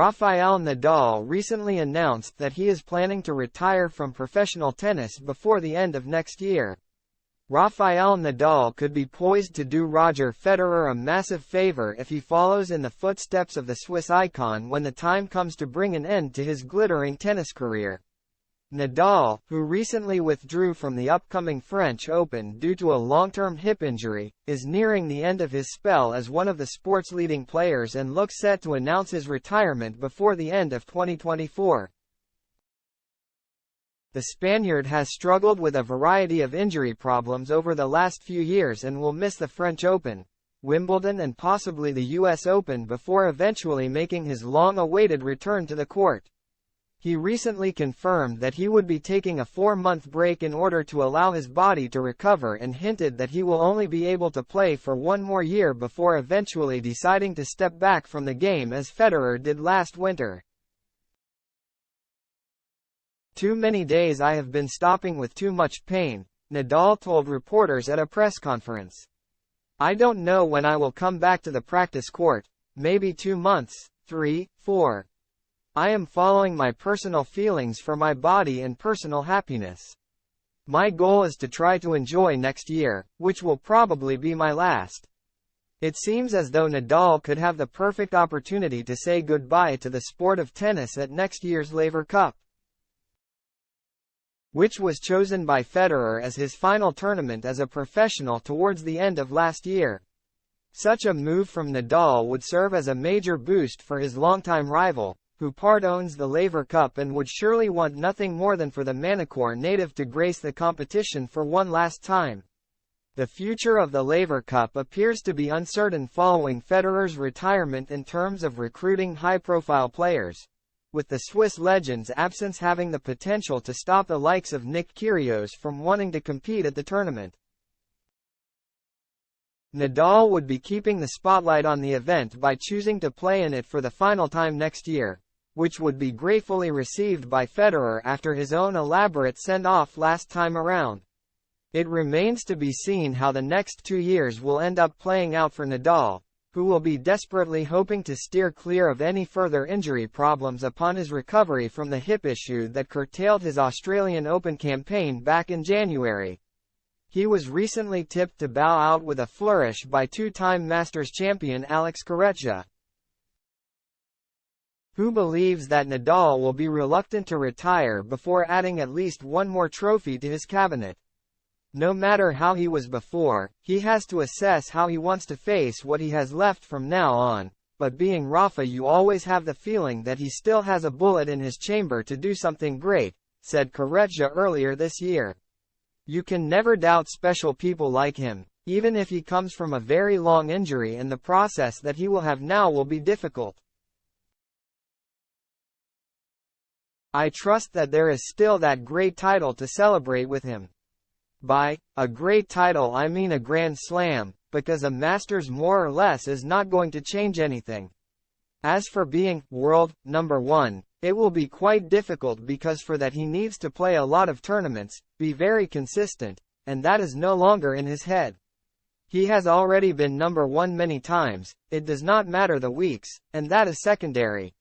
Rafael Nadal recently announced that he is planning to retire from professional tennis before the end of next year. Rafael Nadal could be poised to do Roger Federer a massive favor if he follows in the footsteps of the Swiss icon when the time comes to bring an end to his glittering tennis career. Nadal, who recently withdrew from the upcoming French Open due to a long-term hip injury, is nearing the end of his spell as one of the sport's leading players and looks set to announce his retirement before the end of 2024. The Spaniard has struggled with a variety of injury problems over the last few years and will miss the French Open, Wimbledon and possibly the US Open before eventually making his long-awaited return to the court. He recently confirmed that he would be taking a 4-month break in order to allow his body to recover and hinted that he will only be able to play for one more year before eventually deciding to step back from the game as Federer did last winter. "Too many days I have been stopping with too much pain," Nadal told reporters at a press conference. "I don't know when I will come back to the practice court, maybe 2 months, 3, 4. I am following my personal feelings for my body and personal happiness. My goal is to try to enjoy next year, which will probably be my last." It seems as though Nadal could have the perfect opportunity to say goodbye to the sport of tennis at next year's Laver Cup, which was chosen by Federer as his final tournament as a professional towards the end of last year. Such a move from Nadal would serve as a major boost for his longtime rival, who part owns the Laver Cup and would surely want nothing more than for the Manacor native to grace the competition for one last time. The future of the Laver Cup appears to be uncertain following Federer's retirement in terms of recruiting high-profile players, with the Swiss legend's absence having the potential to stop the likes of Nick Kyrgios from wanting to compete at the tournament. Nadal would be keeping the spotlight on the event by choosing to play in it for the final time next year, which would be gratefully received by Federer after his own elaborate send-off last time around. It remains to be seen how the next 2 years will end up playing out for Nadal, who will be desperately hoping to steer clear of any further injury problems upon his recovery from the hip issue that curtailed his Australian Open campaign back in January. He was recently tipped to bow out with a flourish by 2-time Masters champion Alex Corretja, who believes that Nadal will be reluctant to retire before adding at least one more trophy to his cabinet. No matter how he was before, he has to assess how he wants to face what he has left from now on, but being Rafa, you always have the feeling that he still has a bullet in his chamber to do something great, said Corretja earlier this year. "You can never doubt special people like him, even if he comes from a very long injury, and the process that he will have now will be difficult. I trust that there is still that great title to celebrate with him. By a great title I mean a Grand Slam, because a Masters more or less is not going to change anything. As for being world number 1, it will be quite difficult because for that he needs to play a lot of tournaments, be very consistent, and that is no longer in his head. He has already been number 1 many times, it does not matter the weeks, and that is secondary.